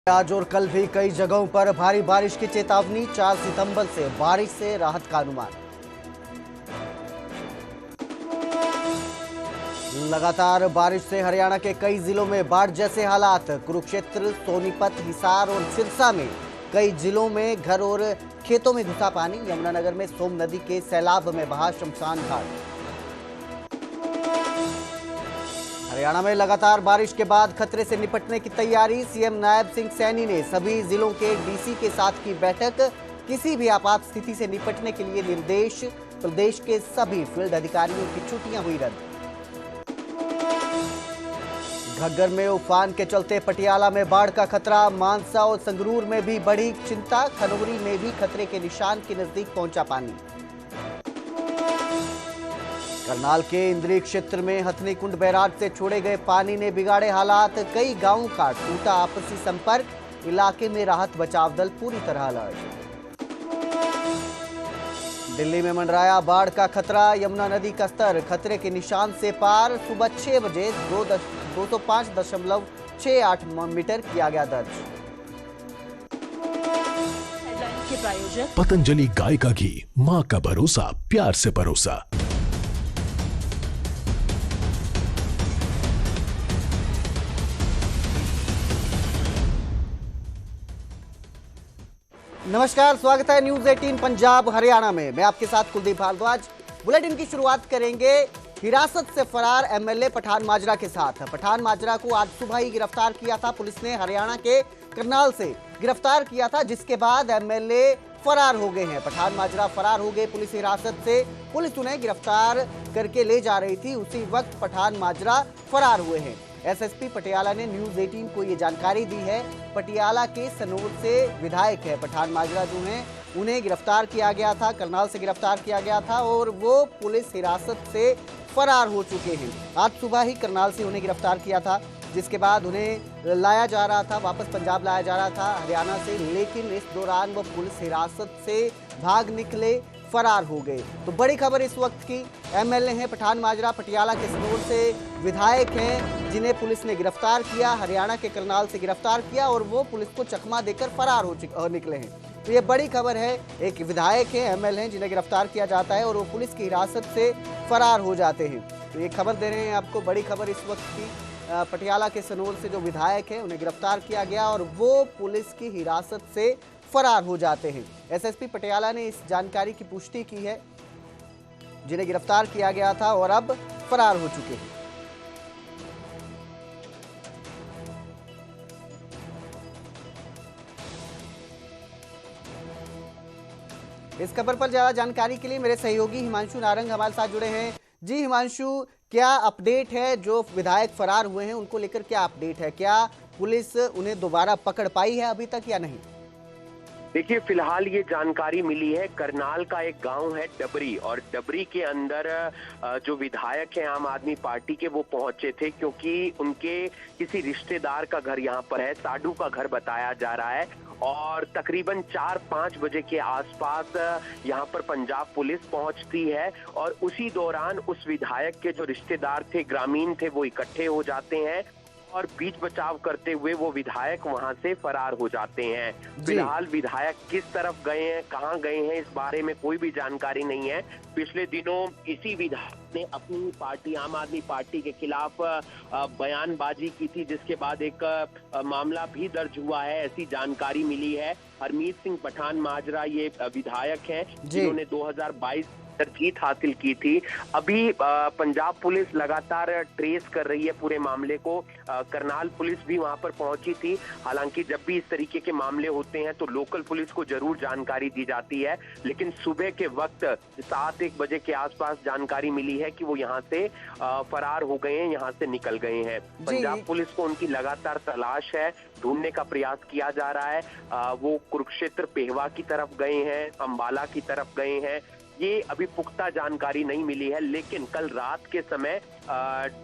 आज और कल भी कई जगहों पर भारी बारिश की चेतावनी। 4 सितंबर से बारिश से राहत का अनुमान। लगातार बारिश से हरियाणा के कई जिलों में बाढ़ जैसे हालात। कुरुक्षेत्र, सोनीपत, हिसार और सिरसा में कई जिलों में घर और खेतों में घुसा पानी। यमुनानगर में सोम नदी के सैलाब में बहा शमशान घाट। हरियाणा में लगातार बारिश के बाद खतरे से निपटने की तैयारी। सीएम नायब सिंह सैनी ने सभी जिलों के डीसी के साथ की बैठक। किसी भी आपात स्थिति से निपटने के लिए निर्देश। प्रदेश के सभी फील्ड अधिकारियों की छुट्टियां हुई रद्द। घग्गर में उफान के चलते पटियाला में बाढ़ का खतरा। मानसा और संगरूर में भी बढ़ी चिंता। खनौरी में भी खतरे के निशान के नजदीक पहुंचा पानी। करनाल के इंद्री क्षेत्र में हथनी कुंड बैराज से छोड़े गए पानी ने बिगाड़े हालात। कई गांवों का टूटा आपसी संपर्क। इलाके में राहत बचाव दल पूरी तरह अलर्ट। दिल्ली में मंडराया बाढ़ का खतरा। यमुना नदी का स्तर खतरे के निशान से पार। सुबह 6 बजे 205.68 मीटर किया गया दर्ज। के प्रायोजक पतंजलि गाय का घी, मां का भरोसा, प्यार से परोसा। नमस्कार, स्वागत है न्यूज 18 पंजाब हरियाणा में। मैं आपके साथ कुलदीप भारद्वाज। बुलेटिन की शुरुआत करेंगे हिरासत से फरार एमएलए पठान माजरा के साथ। पठान माजरा को आज सुबह ही गिरफ्तार किया था पुलिस ने। हरियाणा के करनाल से गिरफ्तार किया था, जिसके बाद एमएलए फरार हो गए हैं। पठान माजरा फरार हो गए पुलिस हिरासत से। पुलिस उन्हें गिरफ्तार करके ले जा रही थी, उसी वक्त पठान माजरा फरार हुए हैं। एसएसपी पटियाला ने न्यूज 18 को ये जानकारी दी है। पटियाला के सनोर से विधायक है पठान माजरा जो हैं, उन्हें गिरफ्तार किया गया था, करनाल से गिरफ्तार किया गया था और वो पुलिस हिरासत से फरार हो चुके हैं। आज सुबह ही करनाल से उन्हें गिरफ्तार किया था, जिसके बाद उन्हें लाया जा रहा था, वापस पंजाब लाया जा रहा था हरियाणा से, लेकिन इस दौरान वो पुलिस हिरासत से भाग निकले, फरार हो गए। तो बड़ी खबर इस वक्त की, एमएलए हैं पठान माजरा, पटियाला के सनोर से विधायक हैं, जिन्हें पुलिस ने गिरफ्तार किया, हरियाणा के करनाल से गिरफ्तार किया और वो पुलिस को चकमा देकर फरार हो निकले हैं। तो ये बड़ी खबर है। एक विधायक हैं, एमएलए हैं, जिन्हें गिरफ्तार किया जाता है और वो पुलिस की हिरासत से फरार हो जाते हैं। तो ये खबर दे रहे हैं आपको, बड़ी खबर इस वक्त की। पटियाला के सनोर से जो विधायक हैं उन्हें गिरफ्तार किया गया और वो पुलिस की हिरासत से फरार हो जाते हैं। एसएसपी पटियाला ने इस जानकारी की पुष्टि की है, जिन्हें गिरफ्तार किया गया था और अब फरार हो चुके हैं। इस खबर पर ज्यादा जानकारी के लिए मेरे सहयोगी हिमांशु नारंग हमारे साथ जुड़े हैं। जी हिमांशु, क्या अपडेट है? जो विधायक फरार हुए हैं उनको लेकर क्या अपडेट है? क्या पुलिस उन्हें दोबारा पकड़ पाई है अभी तक या नहीं? देखिए, फिलहाल ये जानकारी मिली है, करनाल का एक गांव है डबरी, और डबरी के अंदर जो विधायक हैं आम आदमी पार्टी के, वो पहुंचे थे क्योंकि उनके किसी रिश्तेदार का घर यहाँ पर है, साडू का घर बताया जा रहा है। और तकरीबन 4-5 बजे के आसपास यहाँ पर पंजाब पुलिस पहुंचती है और उसी दौरान उस विधायक के जो रिश्तेदार थे, ग्रामीण थे, वो इकट्ठे हो जाते हैं और बीच बचाव करते हुए वो विधायक वहां से फरार हो जाते हैं। फिलहाल विधायक किस तरफ गए हैं, कहां गए हैं, इस बारे में कोई भी जानकारी नहीं है। पिछले दिनों इसी विधायक ने अपनी पार्टी आम आदमी पार्टी के खिलाफ बयानबाजी की थी, जिसके बाद एक मामला भी दर्ज हुआ है, ऐसी जानकारी मिली है। हरमीत सिंह पठान माजरा ये विधायक हैं जिन्होंने 2022 जीत हासिल की थी। अभी पंजाब पुलिस लगातार ट्रेस कर रही है पूरे मामले को। करनाल पुलिस भी वहां पर पहुंची थी। हालांकि जब भी इस तरीके के मामले होते हैं तो लोकल पुलिस को जरूर जानकारी दी जाती है, लेकिन सुबह के वक्त 7-1 बजे के आसपास जानकारी मिली है कि वो यहाँ से फरार हो गए हैं, यहाँ से निकल गए हैं। पंजाब पुलिस को उनकी लगातार तलाश है, ढूंढने का प्रयास किया जा रहा है। वो कुरुक्षेत्र पेहवा की तरफ गए हैं, अंबाला की तरफ गए हैं, ये अभी पुख्ता जानकारी नहीं मिली है। लेकिन कल रात के समय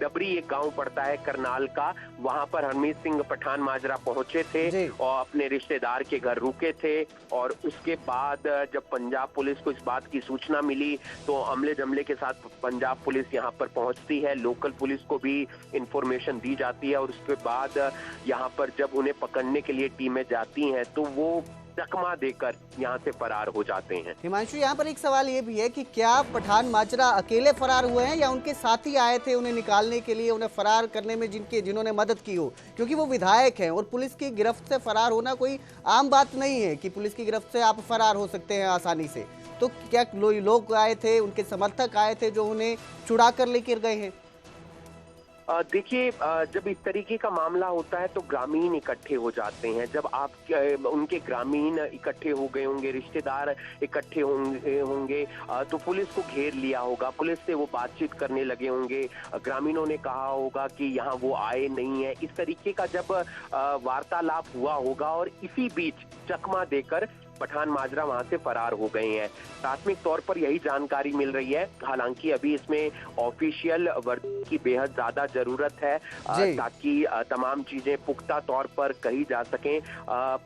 डबरी एक गांव पड़ता है करनाल का, वहां पर हरमीत सिंह पठान माजरा पहुंचे थे और अपने रिश्तेदार के घर रुके थे। और उसके बाद जब पंजाब पुलिस को इस बात की सूचना मिली तो अमले जमले के साथ पंजाब पुलिस यहां पर पहुंचती है, लोकल पुलिस को भी इंफॉर्मेशन दी जाती है। और उसके बाद यहां पर जब उन्हें पकड़ने के लिए टीमें जाती हैं तो वो चकमा देकर यहाँ से फरार हो जाते हैं। हिमांशु, यहाँ पर एक सवाल ये भी है कि क्या पठान माजरा अकेले फरार हुए हैं या उनके साथी आए थे उन्हें निकालने के लिए, उन्हें फरार करने में जिन्होंने मदद की हो? क्योंकि वो विधायक हैं और पुलिस की गिरफ्त से फरार होना कोई आम बात नहीं है कि पुलिस की गिरफ्त से आप फरार हो सकते हैं आसानी से। तो क्या लोग आए थे, उनके समर्थक आए थे जो उन्हें छुड़ा कर लेकर गए हैं? देखिए, जब इस तरीके का मामला होता है तो ग्रामीण इकट्ठे हो जाते हैं। जब आप उनके ग्रामीण इकट्ठे हो गए होंगे, रिश्तेदार इकट्ठे होंगे तो पुलिस को घेर लिया होगा, पुलिस से वो बातचीत करने लगे होंगे, ग्रामीणों ने कहा होगा कि यहाँ वो आए नहीं है। इस तरीके का जब वार्तालाप हुआ होगा और इसी बीच चकमा देकर पठान माजरा वहां से फरार हो गए हैं। प्राथमिक तौर पर यही जानकारी मिल रही है। हालांकि अभी इसमें ऑफिशियल वर्दी की बेहद ज्यादा जरूरत है ताकि तमाम चीजें पुख्ता तौर पर कही जा सकें।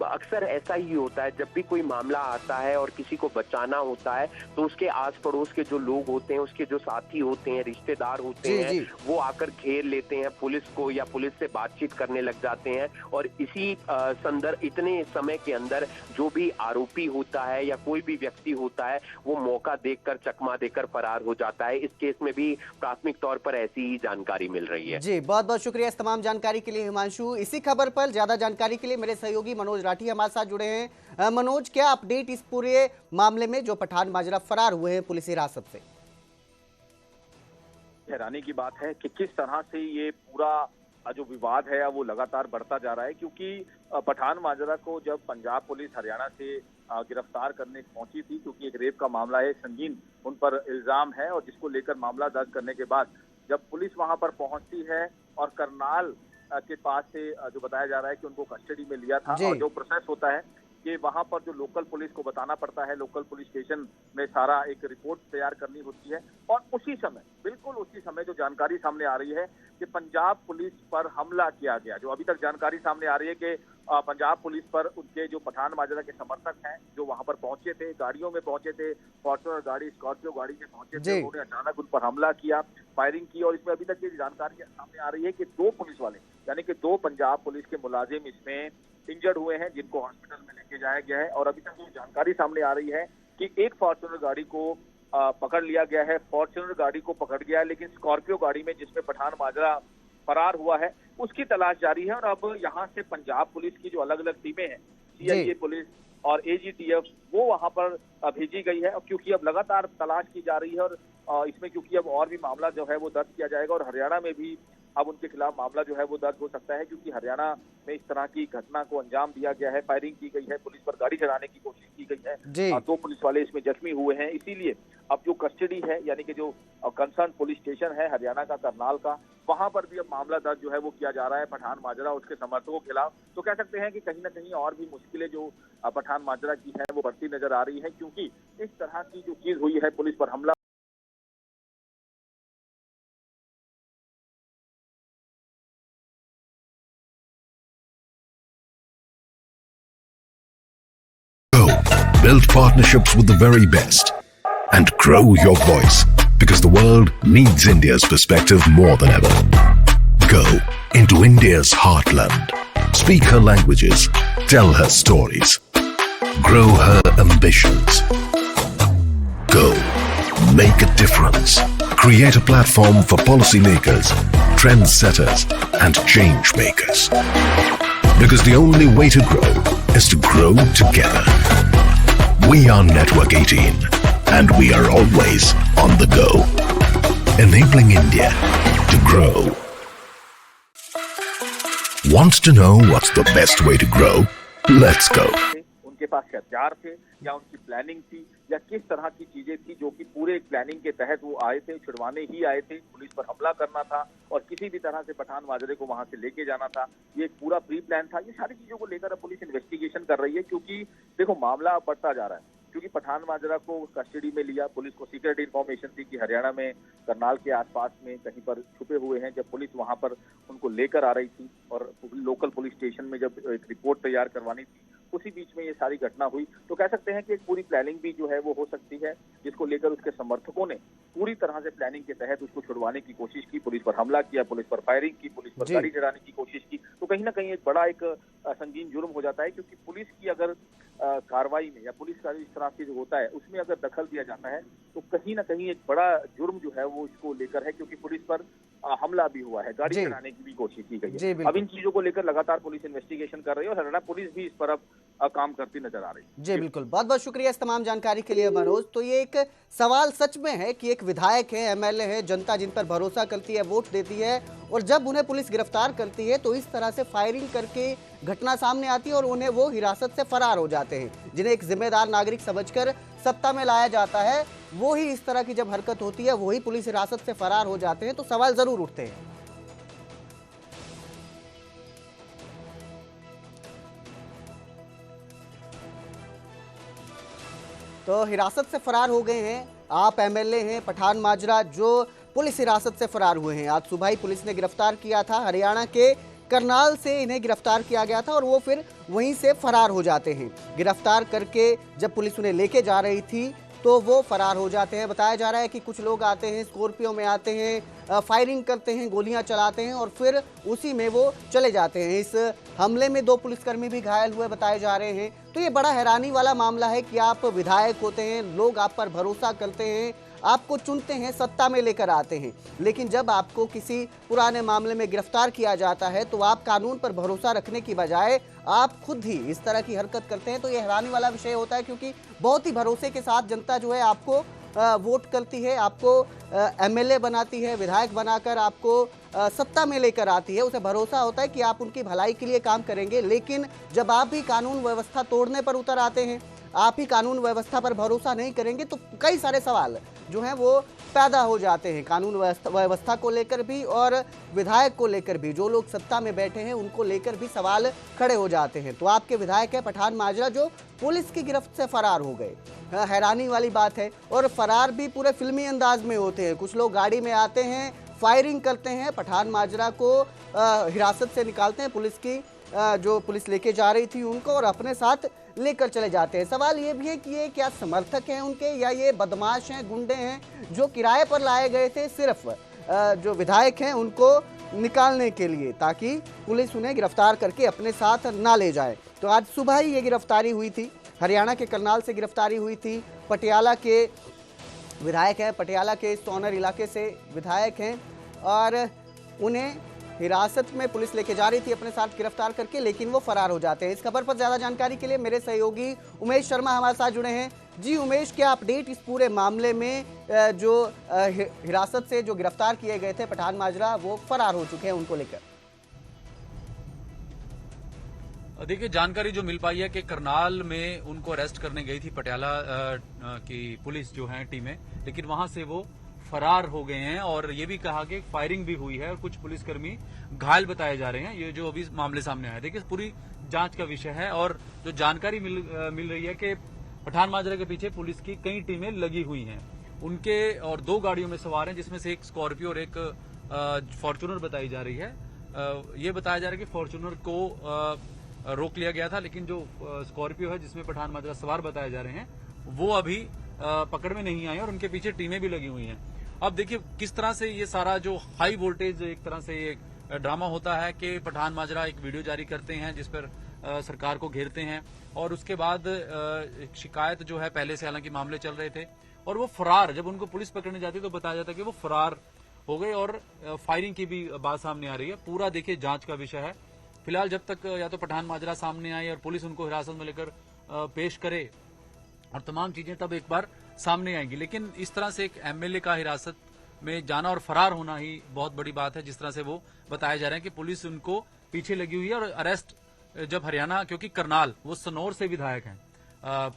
अक्सर ऐसा ही होता है, जब भी कोई मामला आता है और किसी को बचाना होता है तो उसके आस पड़ोस के जो लोग होते हैं, उसके जो साथी होते हैं, रिश्तेदार होते हैं, वो आकर घेर लेते हैं पुलिस को या पुलिस से बातचीत करने लग जाते हैं। और इसी संदर्भ इतने समय के अंदर जो भी आरोपी होता है या कोई भी व्यक्ति होता है वो मौका देखकर चकमा देकर फरार हो जाता है। इस केस में भी प्राथमिक तौर पर ऐसी ही जानकारी मिल रही है। जी, बहुत बहुत शुक्रिया इस तमाम जानकारी के लिए हिमांशु। इसी खबर पर ज्यादा जानकारी के लिए मेरे सहयोगी मनोज राठी हमारे साथ जुड़े हैं। मनोज, क्या अपडेट इस पूरे मामले में जो पठान माजरा फरार हुए हैं पुलिस हिरासत से? हैरानी की बात है कि किस तरह से ये पूरा जो विवाद है वो लगातार बढ़ता जा रहा है, क्योंकि पठान माजरा को जब पंजाब पुलिस हरियाणा से गिरफ्तार करने पहुंची थी, क्योंकि एक रेप का मामला है, संगीन उन पर इल्जाम है, और जिसको लेकर मामला दर्ज करने के बाद जब पुलिस वहां पर पहुंचती है और करनाल के पास से जो बताया जा रहा है कि उनको कस्टडी में लिया था, और जो प्रोसेस होता है कि वहां पर जो लोकल पुलिस को बताना पड़ता है, लोकल पुलिस स्टेशन में सारा एक रिपोर्ट तैयार करनी होती है। और उसी समय, बिल्कुल उसी समय जो जानकारी सामने आ रही है कि पंजाब पुलिस पर हमला किया गया। जो अभी तक जानकारी सामने आ रही है कि पंजाब पुलिस पर उनके जो पठान माजरा के समर्थक हैं जो वहां पर पहुंचे थे, गाड़ियों में पहुंचे थे, फॉर्च्यूनर गाड़ी, स्कॉर्पियो गाड़ी में पहुंचे थे, उन्होंने अचानक उन पर हमला किया, फायरिंग की। और इसमें अभी तक ये जानकारी सामने आ रही है कि 2 पुलिस वाले, यानी कि 2 पंजाब पुलिस के मुलाजिम इसमें इंजर्ड हुए हैं, जिनको हॉस्पिटल में लेके जाया गया है। और अभी तक ये जानकारी सामने आ रही है कि एक फॉर्च्यूनर गाड़ी को पकड़ लिया गया है, फॉर्च्यूनर गाड़ी को पकड़ गया है, लेकिन स्कॉर्पियो गाड़ी में जिसमें पठान माजरा फरार हुआ है उसकी तलाश जारी है। और अब यहाँ से पंजाब पुलिस की जो अलग अलग टीमें हैं, सीआईए पुलिस और एजीटीएफ, वो वहां पर भेजी गई है, क्योंकि अब लगातार तलाश की जा रही है। और इसमें क्योंकि अब और भी मामला जो है वो दर्ज किया जाएगा, और हरियाणा में भी अब उनके खिलाफ मामला जो है वो दर्ज हो सकता है, क्योंकि हरियाणा में इस तरह की घटना को अंजाम दिया गया है, फायरिंग की गई है, पुलिस पर गाड़ी चढ़ाने की कोशिश की गई है, 2 पुलिस वाले इसमें जख्मी हुए हैं। इसीलिए अब जो कस्टडी है, यानी कि जो कंसर्न पुलिस स्टेशन है हरियाणा का, करनाल का, वहां पर भी अब मामला दर्ज जो है वो किया जा रहा है पठान माजरा और उसके समर्थकों के खिलाफ। तो कह सकते हैं कि कहीं ना कहीं और भी मुश्किलें जो पठान माजरा की है वो बढ़ती नजर आ रही है, क्योंकि इस तरह की जो चीज हुई है, पुलिस पर हमला। Build partnerships with the very best and grow your voice, because the world needs India's perspective more than ever. Go into India's heartland. Speak her languages. Tell her stories. Grow her ambitions. Go. Make a difference. Create a platform for policymakers, trendsetters, and change makers. Because the only way to grow is to grow together. We are Network 18, and we are always on the go, enabling India to grow. Want to know what's the best way to grow? Let's go. उनके पास हथियार थे या उनकी planning थी या किस तरह की चीजें थी जो कि पूरे प्लानिंग के तहत वो आए थे, छुड़वाने ही आए थे, पुलिस पर हमला करना था और किसी भी तरह से पठान माजरे को वहां से लेके जाना था, ये एक पूरा प्री प्लान था। ये सारी चीजों को लेकर अब पुलिस इन्वेस्टिगेशन कर रही है, क्योंकि देखो मामला बढ़ता जा रहा है। क्योंकि पठान माजरा को कस्टडी में लिया। पुलिस को सीक्रेट इन्फॉर्मेशन थी कि हरियाणा में करनाल के आसपास में कहीं पर छुपे हुए हैं। जब पुलिस वहां पर उनको लेकर आ रही थी और लोकल पुलिस स्टेशन में जब एक रिपोर्ट तैयार करवानी थी, उसी बीच में ये सारी घटना हुई। तो कह सकते हैं कि एक पूरी प्लानिंग भी जो है वो हो सकती है, जिसको लेकर उसके समर्थकों ने पूरी तरह से प्लानिंग के तहत उसको छुड़वाने की कोशिश की, पुलिस पर हमला किया, पुलिस पर फायरिंग की, पुलिस पर गाड़ी चढ़ाने की कोशिश की। तो कहीं ना कहीं एक बड़ा एक संगीन जुर्म हो जाता है, क्योंकि पुलिस की अगर कार्रवाई में या पुलिस का इस तरह से जो होता है उसमें अगर दखल दिया जाता है तो कहीं ना कहीं एक बड़ा जुर्म जो है वो इसको लेकर है, क्योंकि पुलिस पर हमला भी हुआ है, गाड़ी चढ़ाने की भी कोशिश की गई है। अब इन चीजों को लेकर लगातार पुलिस इन्वेस्टिगेशन कर रही है और हरियाणा पुलिस भी इस पर अब काम करती नजर आ रही है। जी बिल्कुल, बहुत बहुत शुक्रिया इस तमाम जानकारी के लिए मनोज। तो ये एक सवाल सच में है कि एक विधायक है, एमएलए है, जनता जिन पर भरोसा करती है, वोट देती है, और जब उन्हें पुलिस गिरफ्तार करती है तो इस तरह से फायरिंग करके घटना सामने आती है और उन्हें वो हिरासत से फरार हो जाते हैं। जिन्हें एक जिम्मेदार नागरिक समझकर सत्ता में लाया जाता है, वो ही इस तरह की जब हरकत होती है, वही पुलिस हिरासत से फरार हो जाते हैं, तो सवाल जरूर उठते हैं। तो हिरासत से फरार हो गए हैं आप, एमएलए हैं पठान माजरा, जो पुलिस हिरासत से फरार हुए हैं। आज सुबह ही पुलिस ने गिरफ्तार किया था, हरियाणा के करनाल से इन्हें गिरफ्तार किया गया था और वो फिर वहीं से फरार हो जाते हैं। गिरफ्तार करके जब पुलिस उन्हें लेके जा रही थी तो वो फरार हो जाते हैं। बताया जा रहा है कि कुछ लोग आते हैं, स्कॉर्पियो में आते हैं, फायरिंग करते हैं, गोलियां चलाते हैं और फिर उसी में वो चले जाते हैं। इस हमले में 2 पुलिसकर्मी भी घायल हुए बताए जा रहे हैं। तो ये बड़ा हैरानी वाला मामला है कि आप विधायक होते हैं, लोग आप पर भरोसा करते हैं, आपको चुनते हैं, सत्ता में लेकर आते हैं, लेकिन जब आपको किसी पुराने मामले में गिरफ्तार किया जाता है तो आप कानून पर भरोसा रखने की बजाय आप खुद ही इस तरह की हरकत करते हैं। तो ये हैरानी वाला विषय होता है, क्योंकि बहुत ही भरोसे के साथ जनता जो है आपको वोट करती है, आपको एमएलए बनाती है, विधायक बनाकर आपको सत्ता में लेकर आती है। उसे भरोसा होता है कि आप उनकी भलाई के लिए काम करेंगे, लेकिन जब आप भी कानून व्यवस्था तोड़ने पर उतर आते हैं, आप ही कानून व्यवस्था पर भरोसा नहीं करेंगे, तो कई सारे सवाल जो हैं वो पैदा हो जाते हैं, कानून व्यवस्था को लेकर भी और विधायक को लेकर भी। जो लोग सत्ता में बैठे हैं उनको लेकर भी सवाल खड़े हो जाते हैं। तो आपके विधायक है पठान माजरा, जो पुलिस की गिरफ्त से फरार हो गए, हैरानी वाली बात है। और फरार भी पूरे फिल्मी अंदाज में होते हैं। कुछ लोग गाड़ी में आते हैं, फायरिंग करते हैं, पठान माजरा को हिरासत से निकालते हैं, पुलिस की जो पुलिस लेके जा रही थी उनको, और अपने साथ लेकर चले जाते हैं। सवाल ये भी है कि ये क्या समर्थक हैं उनके, या ये बदमाश हैं, गुंडे हैं जो किराए पर लाए गए थे सिर्फ जो विधायक हैं उनको निकालने के लिए, ताकि पुलिस उन्हें गिरफ्तार करके अपने साथ ना ले जाए। तो आज सुबह ही ये गिरफ्तारी हुई थी, हरियाणा के करनाल से गिरफ्तारी हुई थी। पटियाला के विधायक हैं, पटियाला के सोनर इलाके से विधायक हैं, और उन्हें हिरासत में पुलिस लेके जा रही थी अपने साथ गिरफ्तार करके, लेकिन वो फरार हो जाते हैं। इस खबर पर ज्यादा जानकारी के लिए मेरे सहयोगी उमेश शर्मा हमारे साथ जुड़े हैं। जी उमेश, क्या अपडेट इस पूरे मामले में? जो हिरासत से जो गिरफ्तार किए गए थे पठान माजरा, वो फरार हो चुके हैं, उनको लेकर। देखिए, जानकारी जो मिल पाई है कि करनाल में उनको अरेस्ट करने गई थी पटियाला की पुलिस जो है टीमें, लेकिन वहां से वो फरार हो गए हैं। और ये भी कहा कि फायरिंग भी हुई है और कुछ पुलिसकर्मी घायल बताए जा रहे हैं। ये जो अभी मामले सामने आया, देखिए पूरी जांच का विषय है। और जो जानकारी मिल रही है कि पठान माजरा के पीछे पुलिस की कई टीमें लगी हुई हैं, उनके और 2 गाड़ियों में सवार हैं, जिसमें से एक स्कॉर्पियो और एक फॉर्च्यूनर बताई जा रही है। ये बताया जा रहा है कि फॉर्च्यूनर को रोक लिया गया था, लेकिन जो स्कॉर्पियो है जिसमें पठान माजरा सवार बताए जा रहे हैं, वो अभी पकड़ में नहीं आए और उनके पीछे टीमें भी लगी हुई हैं। अब देखिए किस तरह से ये सारा जो हाई वोल्टेज एक तरह से एक ड्रामा होता है कि पठान माजरा एक वीडियो जारी करते हैं जिस पर सरकार को घेरते हैं, और उसके बाद शिकायत जो है, पहले से हालांकि मामले चल रहे थे, और वो फरार, जब उनको पुलिस पकड़ने जाती तो बताया जाता कि वो फरार हो गए, और फायरिंग की भी बात सामने आ रही है। पूरा देखिए जांच का विषय है। फिलहाल जब तक या तो पठान माजरा सामने आए और पुलिस उनको हिरासत में लेकर पेश करे और तमाम चीजें, तब एक बार सामने आएंगी। लेकिन इस तरह से एक एमएलए का हिरासत में जाना और फरार होना ही बहुत बड़ी बात है, जिस तरह से वो बताया जा रहा है कि पुलिस उनको पीछे लगी हुई है। और अरेस्ट जब हरियाणा, क्योंकि करनाल वो सनौर से विधायक हैं,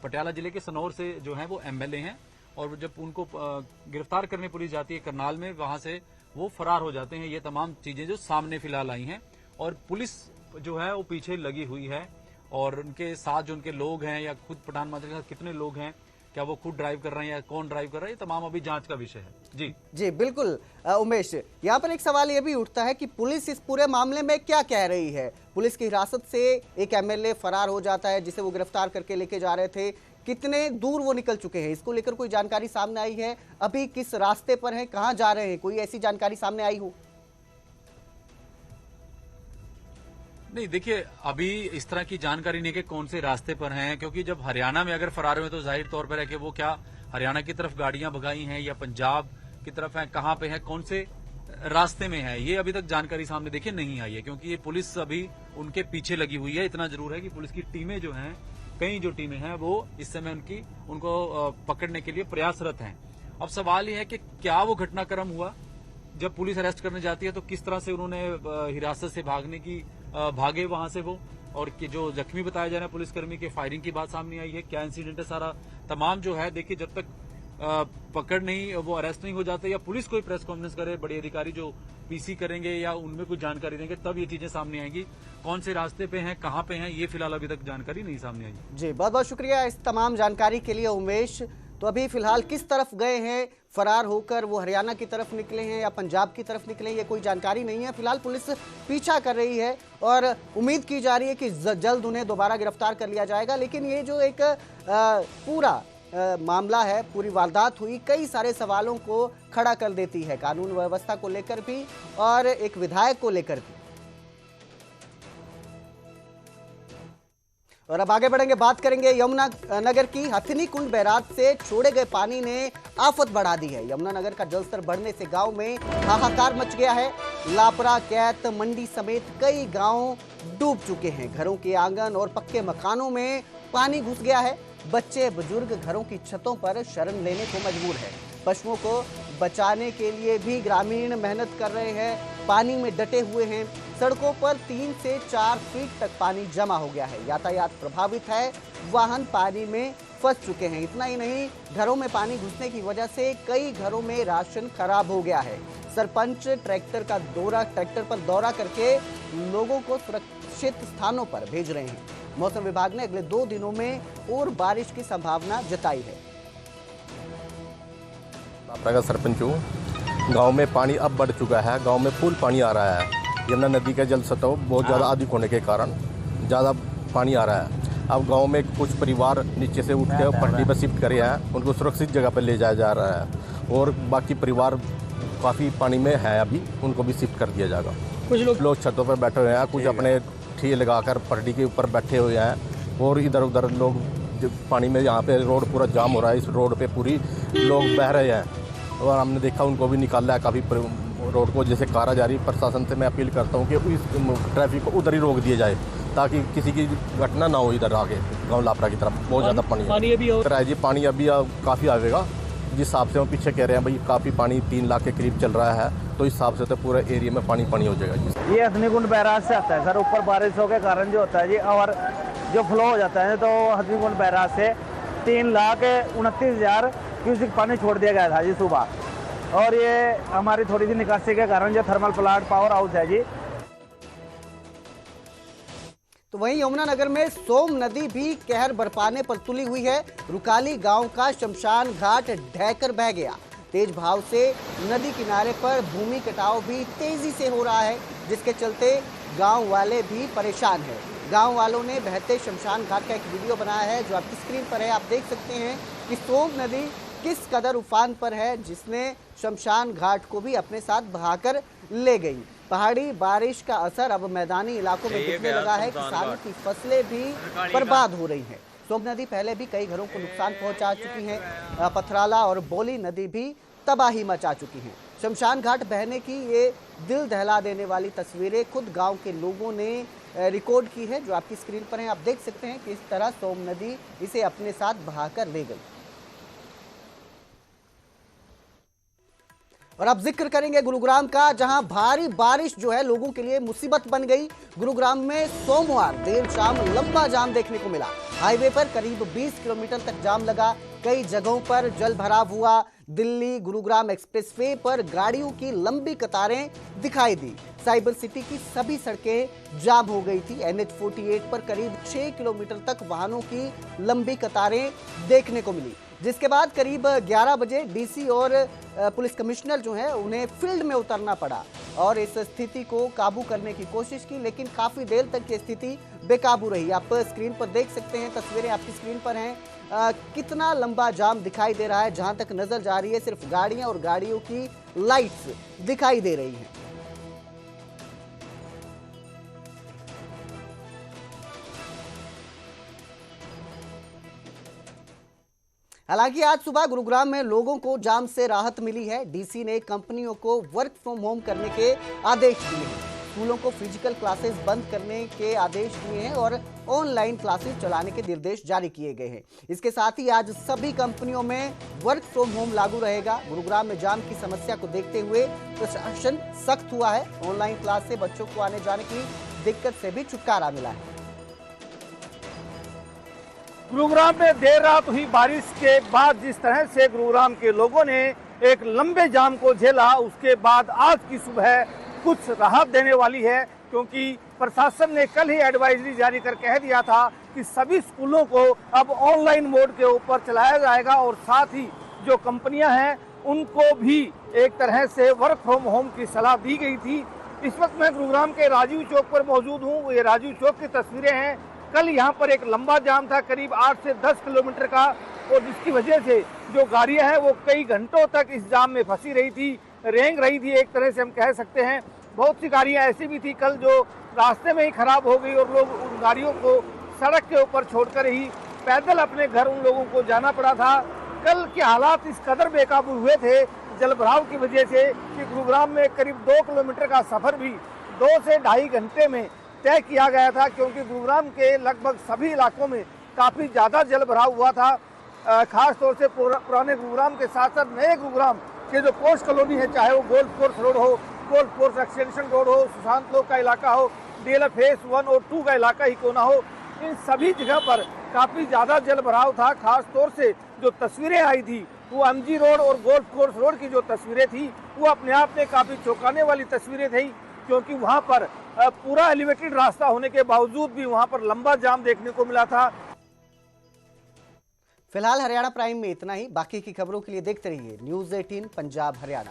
पटियाला जिले के सनौर से जो है वो एमएलए हैं, और जब उनको गिरफ्तार करने पुलिस जाती है करनाल में, वहां से वो फरार हो जाते हैं। ये तमाम चीजें जो सामने फिलहाल आई हैं, और पुलिस जो है वो पीछे लगी हुई है। और उनके साथ जो उनके लोग हैं या खुद पठान माजरा के साथ कितने लोग हैं, क्या वो खुद ड्राइव कर रहे हैं या कौन ड्राइव कर रहा है, ये तमाम अभी जांच का विषय है। जी बिल्कुल उमेश, यहाँ पर एक सवाल ये भी उठता है कि पुलिस इस पूरे मामले में क्या कह रही है। पुलिस की हिरासत से एक एमएलए फरार हो जाता है जिसे वो गिरफ्तार करके लेके जा रहे थे, कितने दूर वो निकल चुके हैं, इसको लेकर कोई जानकारी सामने आई है? अभी किस रास्ते पर है, कहाँ जा रहे हैं, कोई ऐसी जानकारी सामने आई हो? नहीं, देखिए अभी इस तरह की जानकारी नहीं कि कौन से रास्ते पर हैं, क्योंकि जब हरियाणा में अगर फरार हुए तो जाहिर तौर पर है कि वो क्या हरियाणा की तरफ गाड़ियां भगाई हैं या पंजाब की तरफ हैं, कहां पे है, कौन से रास्ते में है, ये अभी तक जानकारी सामने देखिए नहीं आई है, क्योंकि ये पुलिस अभी उनके पीछे लगी हुई है। इतना जरूर है कि पुलिस की टीमें जो हैं, कई जो टीमें हैं वो इस समय उनको पकड़ने के लिए प्रयासरत हैं। अब सवाल ये है कि क्या वो घटनाक्रम हुआ, जब पुलिस अरेस्ट करने जाती है तो किस तरह से उन्होंने हिरासत से भागे वहां से वो, और कि जो जख्मी बताया जा रहा है पुलिसकर्मी के फायरिंग की बात सामने आई है, क्या इंसिडेंट है सारा तमाम जो है। देखिए जब तक पकड़ नहीं, वो अरेस्ट नहीं हो जाते या पुलिस कोई प्रेस कॉन्फ्रेंस करे, बड़े अधिकारी जो पीसी करेंगे या उनमें कुछ जानकारी देंगे, तब ये चीजें सामने आएंगी। कौन से रास्ते पे हैं, कहां पे हैं, ये फिलहाल अभी तक जानकारी नहीं सामने आई। जी बहुत बहुत शुक्रिया इस तमाम जानकारी के लिए उमेश। तो अभी फिलहाल किस तरफ गए हैं फरार होकर, वो हरियाणा की तरफ निकले हैं या पंजाब की तरफ निकले हैं, ये कोई जानकारी नहीं है। फिलहाल पुलिस पीछा कर रही है और उम्मीद की जा रही है कि जल्द उन्हें दोबारा गिरफ्तार कर लिया जाएगा। लेकिन ये जो एक पूरा मामला है, पूरी वारदात हुई, कई सारे सवालों को खड़ा कर देती है, कानून व्यवस्था को लेकर भी और एक विधायक को लेकर भी। और अब आगे बढ़ेंगे, बात करेंगे यमुना नगर की। हथिनी कुंड बैराज से छोड़े गए पानी ने आफत बढ़ा दी है। यमुना नगर का जलस्तर बढ़ने से गांव में हाहाकार मच गया है। लापरा, कैत, मंडी समेत कई गांव डूब चुके हैं। घरों के आंगन और पक्के मकानों में पानी घुस गया है। बच्चे बुजुर्ग घरों की छतों पर शरण लेने को मजबूर है। पशुओं को बचाने के लिए भी ग्रामीण मेहनत कर रहे हैं, पानी में डटे हुए हैं। सड़कों पर 3 से 4 फीट तक पानी जमा हो गया है। यातायात प्रभावित है, वाहन पानी में फंस चुके हैं। इतना ही नहीं, घरों में पानी घुसने की वजह से कई घरों में राशन खराब हो गया है। सरपंच ट्रैक्टर पर दौरा करके लोगों को सुरक्षित स्थानों पर भेज रहे हैं। मौसम विभाग ने अगले 2 दिनों में और बारिश की संभावना जताई है। लापरा का सरपंच हूँ। गांव में पानी अब बढ़ चुका है, गांव में फुल पानी आ रहा है। यमुना नदी का जल सतह बहुत ज़्यादा अधिक होने के कारण ज़्यादा पानी आ रहा है। अब गांव में कुछ परिवार नीचे से उठ के पट्टी पर शिफ्ट करे हैं, उनको सुरक्षित जगह पर ले जाया जा रहा है। और बाकी परिवार काफ़ी पानी में है, अभी उनको भी शिफ्ट कर दिया जाएगा। कुछ लोग छतों पर बैठे हुए हैं, कुछ अपने ठिये लगाकर पट्टी के ऊपर बैठे हुए हैं। और इधर उधर लोग पानी में, यहाँ पे रोड पूरा जाम हो रहा है, इस रोड पे पूरी लोग बह रहे हैं। और हमने देखा उनको भी निकाला है काफ़ी रोड को, जैसे कारा जा रही। प्रशासन से मैं अपील करता हूँ कि इस ट्रैफिक को उधर ही रोक दिया जाए, ताकि किसी की घटना ना हो। इधर आगे गांव लापरा की तरफ बहुत ज़्यादा पानी अभी है जी, पानी अभी काफ़ी आवेगा। जिस हिसाब से हम पीछे कह रहे हैं भाई, काफ़ी पानी 3 लाख के करीब चल रहा है, तो इस हिसाब से तो पूरे एरिया में पानी हो जाएगा जी। ये हथिनी कुंड बैराज से आता है सर, ऊपर बारिशों के कारण जो होता है जी, और जो फ्लो हो जाता है, तो हथिनी कुंड बैराज से 3,29,000 क्यूसिक पानी छोड़ दिया गया था जी सुबह। और ये हमारी थोड़ी सी निकासी के कारण जो थर्मल प्लांट पावर हाउस है जी। तो वहीं यमुना नगर में सोम नदी भी कहर बरपाने पर तुली हुई है। रुकाली गांव का शमशान घाट ढहकर बह गया। तेज भाव से नदी किनारे पर भूमि कटाव भी तेजी से हो रहा है, जिसके चलते गांव वाले भी परेशान हैं। गांव वालों ने बहते शमशान घाट का एक वीडियो बनाया है, जो आपकी स्क्रीन पर है। आप देख सकते हैं कि सोम नदी किस कदर उफान पर है, जिसने शमशान घाट को भी अपने साथ बहाकर ले गई। पहाड़ी बारिश का असर अब मैदानी इलाकों में दिखने लगा है। किसानों की फसलें भी बर्बाद हो रही हैं। सोम नदी पहले भी कई घरों को नुकसान पहुंचा चुकी है। पथराला और बोली नदी भी तबाही मचा चुकी हैं। शमशान घाट बहने की ये दिल दहला देने वाली तस्वीरें खुद गांव के लोगों ने रिकॉर्ड की है, जो आपकी स्क्रीन पर है। आप देख सकते हैं कि इस तरह सोम नदी इसे अपने साथ बहाकर ले गई। और अब जिक्र करेंगे गुरुग्राम का, जहां भारी बारिश जो है लोगों के लिए मुसीबत बन गई। गुरुग्राम में सोमवार देर शाम लंबा जाम देखने को मिला। हाईवे पर करीब 20 किलोमीटर तक जाम लगा। कई जगहों पर जल भराव हुआ। दिल्ली गुरुग्राम एक्सप्रेसवे पर गाड़ियों की लंबी कतारें दिखाई दी। साइबर सिटी की सभी सड़कें जाम हो गई थी। NH48 पर करीब 6 किलोमीटर तक वाहनों की लंबी कतारें देखने को मिली, जिसके बाद करीब 11 बजे डीसी और पुलिस कमिश्नर जो है उन्हें फील्ड में उतरना पड़ा और इस स्थिति को काबू करने की कोशिश की, लेकिन काफी देर तक ये स्थिति बेकाबू रही। आप स्क्रीन पर देख सकते हैं, तस्वीरें आपकी स्क्रीन पर हैं। कितना लंबा जाम दिखाई दे रहा है। जहां तक नजर जा रही है सिर्फ गाड़ियां और गाड़ियों की लाइट्स दिखाई दे रही हैं। हालांकि आज सुबह गुरुग्राम में लोगों को जाम से राहत मिली है। डीसी ने कंपनियों को वर्क फ्रॉम होम करने के आदेश दिए हैं। स्कूलों को फिजिकल क्लासेस बंद करने के आदेश दिए हैं और ऑनलाइन क्लासेस चलाने के निर्देश जारी किए गए हैं। इसके साथ ही आज सभी कंपनियों में वर्क फ्रॉम होम लागू रहेगा। गुरुग्राम में जाम की समस्या को देखते हुए प्रशासन सख्त हुआ है। ऑनलाइन क्लास से बच्चों को आने जाने की दिक्कत से भी छुटकारा मिला है। गुरुग्राम में देर रात हुई बारिश के बाद जिस तरह से गुरुग्राम के लोगों ने एक लंबे जाम को झेला, उसके बाद आज की सुबह कुछ राहत देने वाली है, क्योंकि प्रशासन ने कल ही एडवाइजरी जारी कर कह दिया था कि सभी स्कूलों को अब ऑनलाइन मोड के ऊपर चलाया जाएगा और साथ ही जो कंपनियां हैं उनको भी एक तरह से वर्क फ्रॉम होम की सलाह दी गई थी। इस वक्त मैं गुरुग्राम के राजीव चौक पर मौजूद हूँ। ये राजीव चौक की तस्वीरें हैं। कल यहाँ पर एक लंबा जाम था, करीब 8 से 10 किलोमीटर का, और जिसकी वजह से जो गाड़ियां हैं वो कई घंटों तक इस जाम में फंसी रही थी, रेंग रही थी, एक तरह से हम कह सकते हैं। बहुत सी गाड़ियां ऐसी भी थी कल जो रास्ते में ही खराब हो गई और लोग उन गाड़ियों को सड़क के ऊपर छोड़कर ही पैदल अपने घर उन लोगों को जाना पड़ा था। कल के हालात इस कदर बेकाबू हुए थे जलभराव की वजह से कि गुरुग्राम में करीब 2 किलोमीटर का सफर भी 2 से 2.5 घंटे में तय किया गया था, क्योंकि गुरुग्राम के लगभग सभी इलाकों में काफी ज्यादा जलभराव हुआ था। खास तौर से पुराने गुरुग्राम के साथ साथ नए गुरुग्राम के जो पोस्ट कॉलोनी है, चाहे वो गोल्फ कोर्स रोड हो, गोल्फ कोर्स एक्सटेंशन रोड हो, सुशांत लोक का इलाका हो, DLF फेज 1 और 2 का इलाका ही क्यों ना हो, इन सभी जगह पर काफी ज्यादा जलभराव था। खास तौर से जो तस्वीरें आई थी वो MG रोड और गोल्फ कोर्स रोड की जो तस्वीरें थी वो अपने आप में काफी चौंकाने वाली तस्वीरें थी, क्योंकि वहां पर पूरा एलिवेटेड रास्ता होने के बावजूद भी वहां पर लंबा जाम देखने को मिला था। फिलहाल हरियाणा प्राइम में इतना ही। बाकी की खबरों के लिए देखते रहिए News 18 पंजाब हरियाणा।